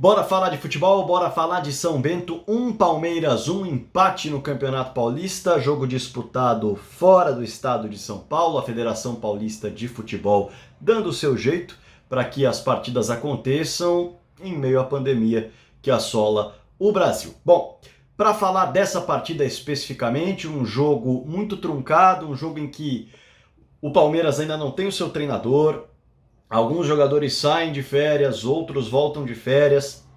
Bora falar de futebol, bora falar de São Bento, Palmeiras, empate no Campeonato Paulista, jogo disputado fora do estado de São Paulo, a Federação Paulista de Futebol dando o seu jeito para que as partidas aconteçam em meio à pandemia que assola o Brasil. Bom, para falar dessa partida especificamente, um jogo muito truncado, um jogo em que o Palmeiras ainda não tem o seu treinador. Alguns jogadores saem de férias, outros voltam de férias.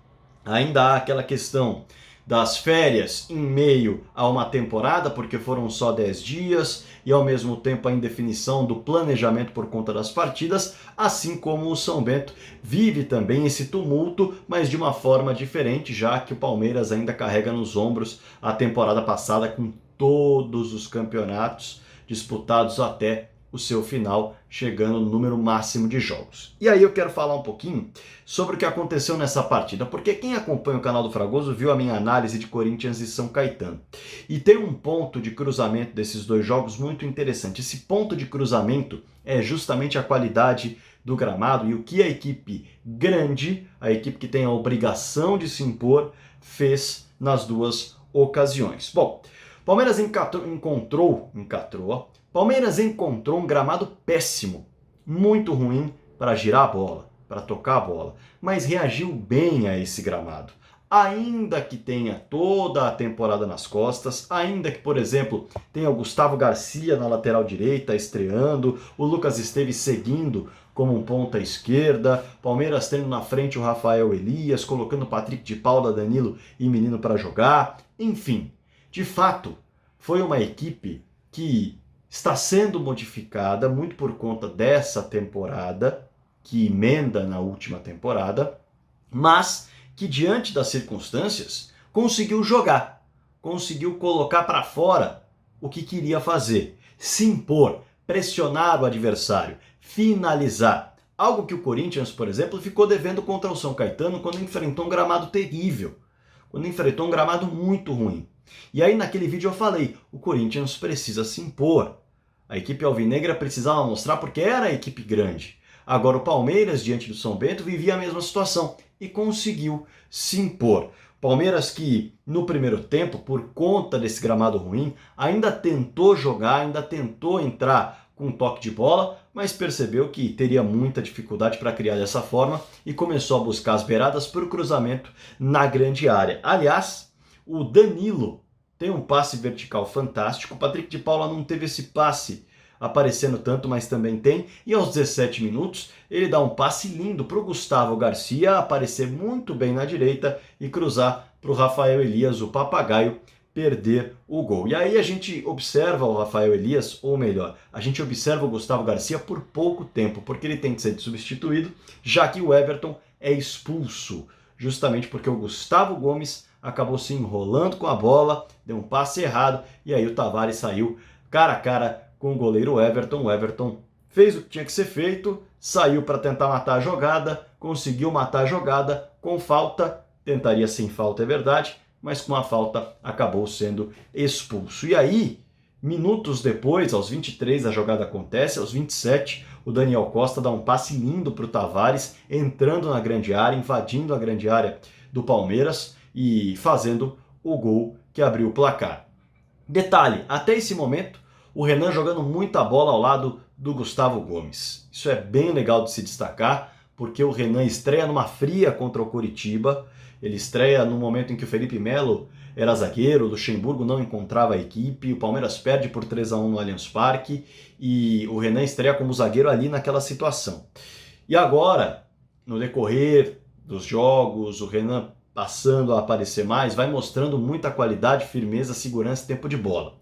Ainda há aquela questão das férias em meio a uma temporada, porque foram só 10 dias, e ao mesmo tempo a indefinição do planejamento por conta das partidas, assim como o São Bento vive também esse tumulto, mas de uma forma diferente, já que o Palmeiras ainda carrega nos ombros a temporada passada com todos os campeonatos disputados até o seu final, chegando no número máximo de jogos. E aí eu quero falar um pouquinho sobre o que aconteceu nessa partida, porque quem acompanha o canal do Fragoso viu a minha análise de Corinthians e São Caetano. E tem um ponto de cruzamento desses dois jogos muito interessante. Esse ponto de cruzamento é justamente a qualidade do gramado e o que a equipe grande, a equipe que tem a obrigação de se impor, fez nas duas ocasiões. Bom, Palmeiras Palmeiras encontrou um gramado péssimo, muito ruim para girar a bola, para tocar a bola, mas reagiu bem a esse gramado. Ainda que tenha toda a temporada nas costas, ainda que, por exemplo, tenha o Gustavo Garcia na lateral direita estreando, o Lucas Esteves seguindo como um ponta esquerda, Palmeiras tendo na frente o Rafael Elias, colocando o Patrick de Paula, Danilo e Menino para jogar, enfim. De fato, foi uma equipe que está sendo modificada muito por conta dessa temporada, que emenda na última temporada, mas que diante das circunstâncias conseguiu jogar, conseguiu colocar para fora o que queria fazer, se impor, pressionar o adversário, finalizar. Algo que o Corinthians, por exemplo, ficou devendo contra o São Caetano quando enfrentou um gramado terrível, quando enfrentou um gramado muito ruim. E aí naquele vídeo eu falei, o Corinthians precisa se impor. A equipe alvinegra precisava mostrar porque era a equipe grande. Agora o Palmeiras, diante do São Bento, vivia a mesma situação e conseguiu se impor. Palmeiras que, no primeiro tempo, por conta desse gramado ruim, ainda tentou jogar, ainda tentou entrar com um toque de bola, mas percebeu que teria muita dificuldade para criar dessa forma e começou a buscar as beiradas para o cruzamento na grande área. Aliás, o Danilo tem um passe vertical fantástico. O Patrick de Paula não teve esse passe aparecendo tanto, mas também tem. E aos 17 minutos, ele dá um passe lindo para o Gustavo Garcia aparecer muito bem na direita e cruzar para o Rafael Elias, o papagaio, perder o gol. E aí a gente observa o Rafael Elias, ou melhor, a gente observa o Gustavo Garcia por pouco tempo, porque ele tem que ser substituído, já que o Everton é expulso, justamente porque o Gustavo Gomes acabou se enrolando com a bola, deu um passe errado, e aí o Tavares saiu cara a cara com o goleiro Everton. O Everton fez o que tinha que ser feito, saiu para tentar matar a jogada, conseguiu matar a jogada com falta, tentaria sem falta, é verdade, mas com a falta acabou sendo expulso. E aí, minutos depois, aos 23, a jogada acontece, aos 27, o Daniel Costa dá um passe lindo para o Tavares, entrando na grande área, invadindo a grande área do Palmeiras, e fazendo o gol que abriu o placar. Detalhe, até esse momento, o Renan jogando muita bola ao lado do Gustavo Gomes. Isso é bem legal de se destacar, porque o Renan estreia numa fria contra o Coritiba, ele estreia no momento em que o Felipe Melo era zagueiro, o Luxemburgo não encontrava a equipe, o Palmeiras perde por 3-1 no Allianz Parque, e o Renan estreia como zagueiro ali naquela situação. E agora, no decorrer dos jogos, o Renan passando a aparecer mais, vai mostrando muita qualidade, firmeza, segurança e tempo de bola.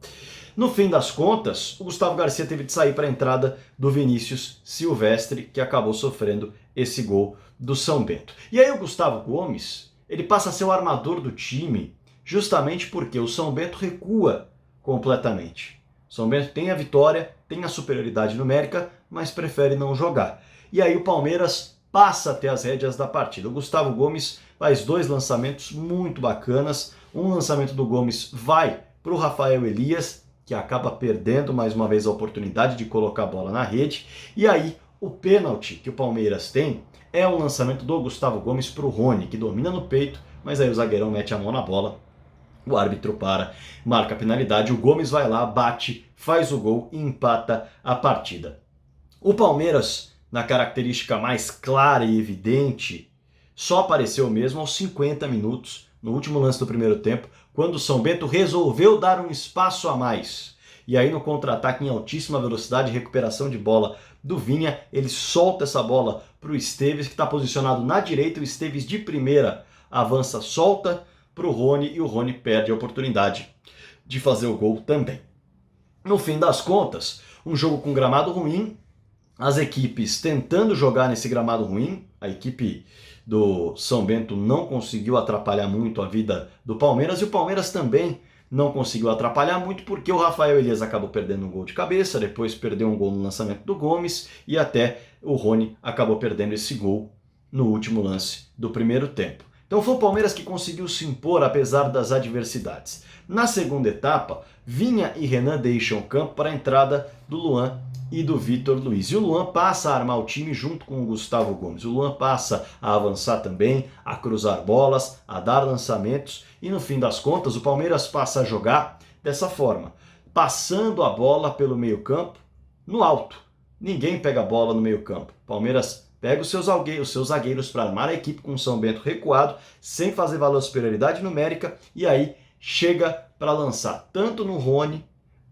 No fim das contas, o Gustavo Garcia teve de sair para a entrada do Vinícius Silvestre, que acabou sofrendo esse gol do São Bento. E aí o Gustavo Gomes, ele passa a ser o armador do time, justamente porque o São Bento recua completamente. O São Bento tem a vitória, tem a superioridade numérica, mas prefere não jogar. E aí o Palmeiras passa a ter as rédeas da partida. O Gustavo Gomes faz dois lançamentos muito bacanas. Um lançamento do Gomes vai para o Rafael Elias, que acaba perdendo mais uma vez a oportunidade de colocar a bola na rede. E aí o pênalti que o Palmeiras tem É um lançamento do Gustavo Gomes para o Rony, que domina no peito, mas aí o zagueirão mete a mão na bola. O árbitro para, marca a penalidade, o Gomes vai lá, bate, faz o gol e empata a partida. O Palmeiras, na característica mais clara e evidente, só apareceu mesmo aos 50 minutos, no último lance do primeiro tempo, quando o São Bento resolveu dar um espaço a mais. E aí no contra-ataque em altíssima velocidade, recuperação de bola do Vinha, ele solta essa bola para o Esteves, que está posicionado na direita, o Esteves de primeira avança, solta para o Rony e o Rony perde a oportunidade de fazer o gol também. No fim das contas, um jogo com gramado ruim, as equipes tentando jogar nesse gramado ruim, a equipe do São Bento não conseguiu atrapalhar muito a vida do Palmeiras e o Palmeiras também não conseguiu atrapalhar muito porque o Rafael Elias acabou perdendo um gol de cabeça, depois perdeu um gol no lançamento do Gomes e até o Rony acabou perdendo esse gol no último lance do primeiro tempo. Então foi o Palmeiras que conseguiu se impor apesar das adversidades. Na segunda etapa, Vinha e Renan deixam o campo para a entrada do Luan e do Vitor Luiz. E o Luan passa a armar o time junto com o Gustavo Gomes. O Luan passa a avançar também, a cruzar bolas, a dar lançamentos e no fim das contas o Palmeiras passa a jogar dessa forma, passando a bola pelo meio-campo no alto. Ninguém pega a bola no meio-campo. Palmeiras pega os seus zagueiros para armar a equipe com o São Bento recuado, sem fazer valer a superioridade numérica, e aí chega para lançar tanto no Rony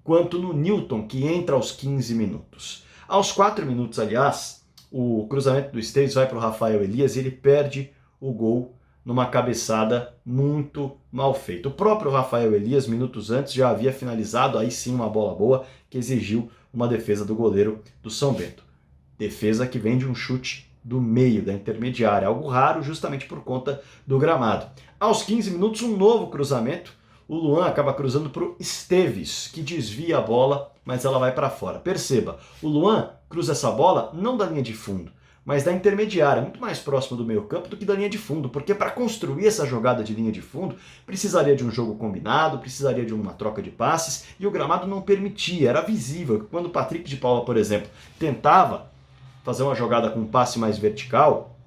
quanto no Newton, que entra aos 15 minutos. Aos 4 minutos, aliás, o cruzamento do Esteves vai para o Rafael Elias e ele perde o gol numa cabeçada muito mal feita. O próprio Rafael Elias, minutos antes, já havia finalizado, aí sim uma bola boa, que exigiu uma defesa do goleiro do São Bento. Defesa que vem de um chute do meio, da intermediária, algo raro justamente por conta do gramado. Aos 15 minutos, um novo cruzamento. O Luan acaba cruzando para o Esteves, que desvia a bola, mas ela vai para fora. Perceba, o Luan cruza essa bola não da linha de fundo, mas da intermediária, muito mais próximo do meio campo do que da linha de fundo, porque para construir essa jogada de linha de fundo, precisaria de um jogo combinado, precisaria de uma troca de passes, e o gramado não permitia, era visível que quando o Patrick de Paula, por exemplo, tentava fazer uma jogada com um passe mais vertical,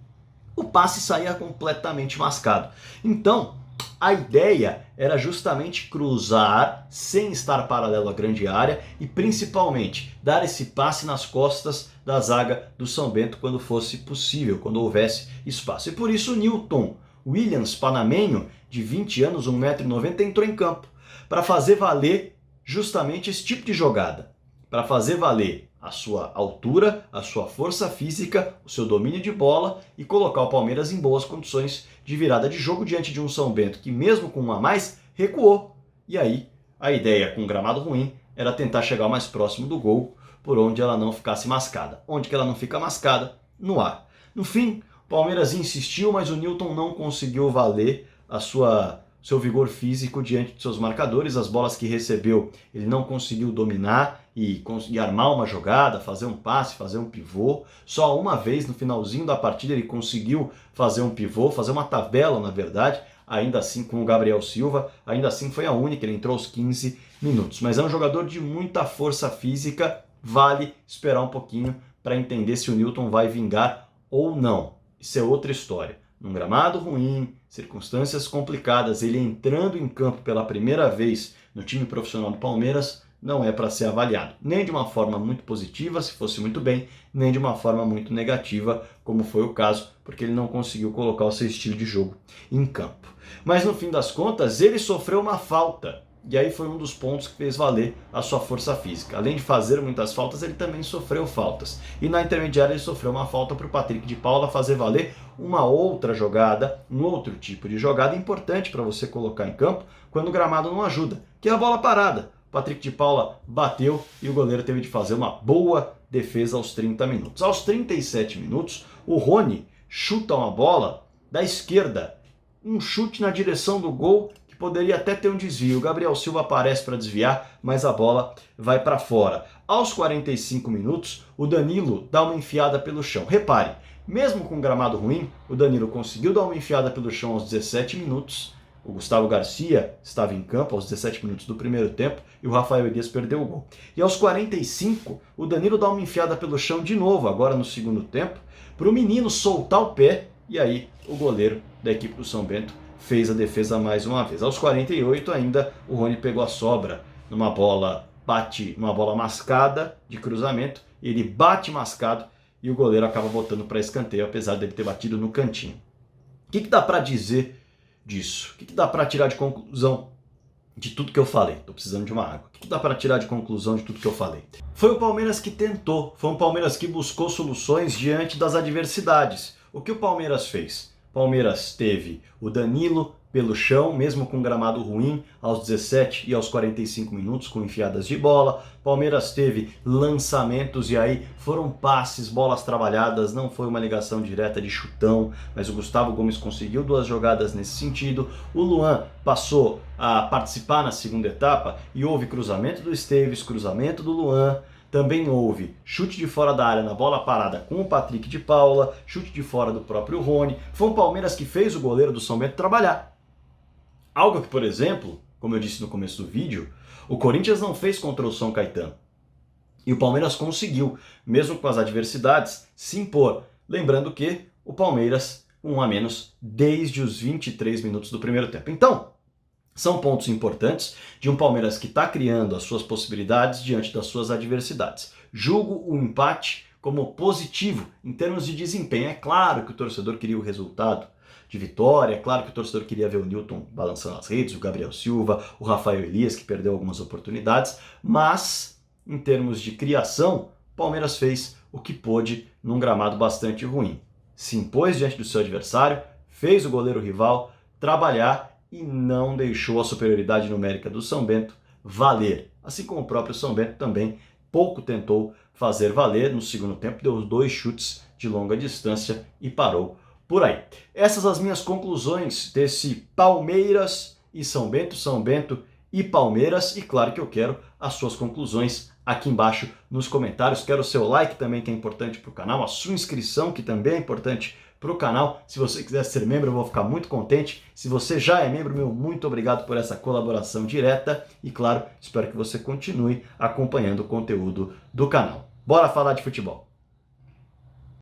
o passe saía completamente mascado. Então, a ideia era justamente cruzar sem estar paralelo à grande área e principalmente dar esse passe nas costas da zaga do São Bento quando fosse possível, quando houvesse espaço. E por isso o Newton Williams, panamenho, de 20 anos, 1,90 m, entrou em campo para fazer valer justamente esse tipo de jogada, para fazer valer a sua altura, a sua força física, o seu domínio de bola e colocar o Palmeiras em boas condições de virada de jogo diante de um São Bento que mesmo com um a mais, recuou. E aí, a ideia com um gramado ruim era tentar chegar mais próximo do gol, por onde ela não ficasse mascada. Onde que ela não fica mascada? No ar. No fim, o Palmeiras insistiu, mas o Newton não conseguiu valer seu vigor físico diante de seus marcadores. As bolas que recebeu, ele não conseguiu dominar e armar uma jogada, fazer um passe, fazer um pivô. Só uma vez no finalzinho da partida ele conseguiu fazer um pivô, fazer uma tabela, na verdade, ainda assim com o Gabriel Silva, ainda assim foi a única, ele entrou aos 15 minutos. Mas é um jogador de muita força física, vale esperar um pouquinho para entender se o Newton vai vingar ou não. Isso é outra história. Num gramado ruim, circunstâncias complicadas, ele entrando em campo pela primeira vez no time profissional do Palmeiras, não é para ser avaliado. Nem de uma forma muito positiva, se fosse muito bem, nem de uma forma muito negativa, como foi o caso, porque ele não conseguiu colocar o seu estilo de jogo em campo. Mas no fim das contas, ele sofreu uma falta. E aí foi um dos pontos que fez valer a sua força física. Além de fazer muitas faltas, ele também sofreu faltas. E na intermediária ele sofreu uma falta para o Patrick de Paula fazer valer uma outra jogada, um outro tipo de jogada importante para você colocar em campo quando o gramado não ajuda, que é a bola parada. O Patrick de Paula bateu e o goleiro teve de fazer uma boa defesa aos 30 minutos. Aos 37 minutos, o Rony chuta uma bola da esquerda, um chute na direção do gol, poderia até ter um desvio. O Gabriel Silva aparece para desviar, mas a bola vai para fora. Aos 45 minutos, o Danilo dá uma enfiada pelo chão. Repare, mesmo com gramado ruim, o Danilo conseguiu dar uma enfiada pelo chão aos 17 minutos. O Gustavo Garcia estava em campo aos 17 minutos do primeiro tempo e o Rafael Elias perdeu o gol. E aos 45, o Danilo dá uma enfiada pelo chão de novo, agora no segundo tempo, para o menino soltar o pé, e aí o goleiro da equipe do São Bento fez a defesa mais uma vez. Aos 48 ainda o Rony pegou a sobra numa bola mascada de cruzamento, ele bate mascado e o goleiro acaba voltando para escanteio, apesar dele ter batido no cantinho. O que dá para dizer disso? O que dá para tirar de conclusão de tudo que eu falei? Tô precisando de uma água. O que dá para tirar de conclusão de tudo que eu falei? Foi o Palmeiras que tentou, foi um Palmeiras que buscou soluções diante das adversidades. O que o Palmeiras fez? O Palmeiras teve o Danilo pelo chão, mesmo com gramado ruim, aos 17 e aos 45 minutos, com enfiadas de bola. Palmeiras teve lançamentos e aí foram passes, bolas trabalhadas, não foi uma ligação direta de chutão, mas o Gustavo Gomes conseguiu 2 jogadas nesse sentido. O Luan passou a participar na segunda etapa e houve cruzamento do Esteves, cruzamento do Luan. Também houve chute de fora da área na bola parada com o Patrick de Paula, chute de fora do próprio Rony. Foi um Palmeiras que fez o goleiro do São Bento trabalhar. Algo que, por exemplo, como eu disse no começo do vídeo, o Corinthians não fez contra o São Caetano. E o Palmeiras conseguiu, mesmo com as adversidades, se impor. Lembrando que o Palmeiras, 1 a menos, desde os 23 minutos do primeiro tempo. Então, são pontos importantes de um Palmeiras que está criando as suas possibilidades diante das suas adversidades. Julgo o empate como positivo em termos de desempenho. É claro que o torcedor queria o resultado de vitória, é claro que o torcedor queria ver o Newton balançando as redes, o Gabriel Silva, o Rafael Elias, que perdeu algumas oportunidades, mas em termos de criação, o Palmeiras fez o que pôde num gramado bastante ruim. Se impôs diante do seu adversário, fez o goleiro rival trabalhar e não deixou a superioridade numérica do São Bento valer. Assim como o próprio São Bento também pouco tentou fazer valer no segundo tempo, deu 2 chutes de longa distância e parou por aí. Essas as minhas conclusões desse Palmeiras e São Bento e Palmeiras. E claro que eu quero as suas conclusões aqui embaixo nos comentários. Quero o seu like também, que é importante para o canal, a sua inscrição, que também é importante para o canal. Se você quiser ser membro, eu vou ficar muito contente. Se você já é membro, meu muito obrigado por essa colaboração direta. E claro, espero que você continue acompanhando o conteúdo do canal. Bora falar de futebol!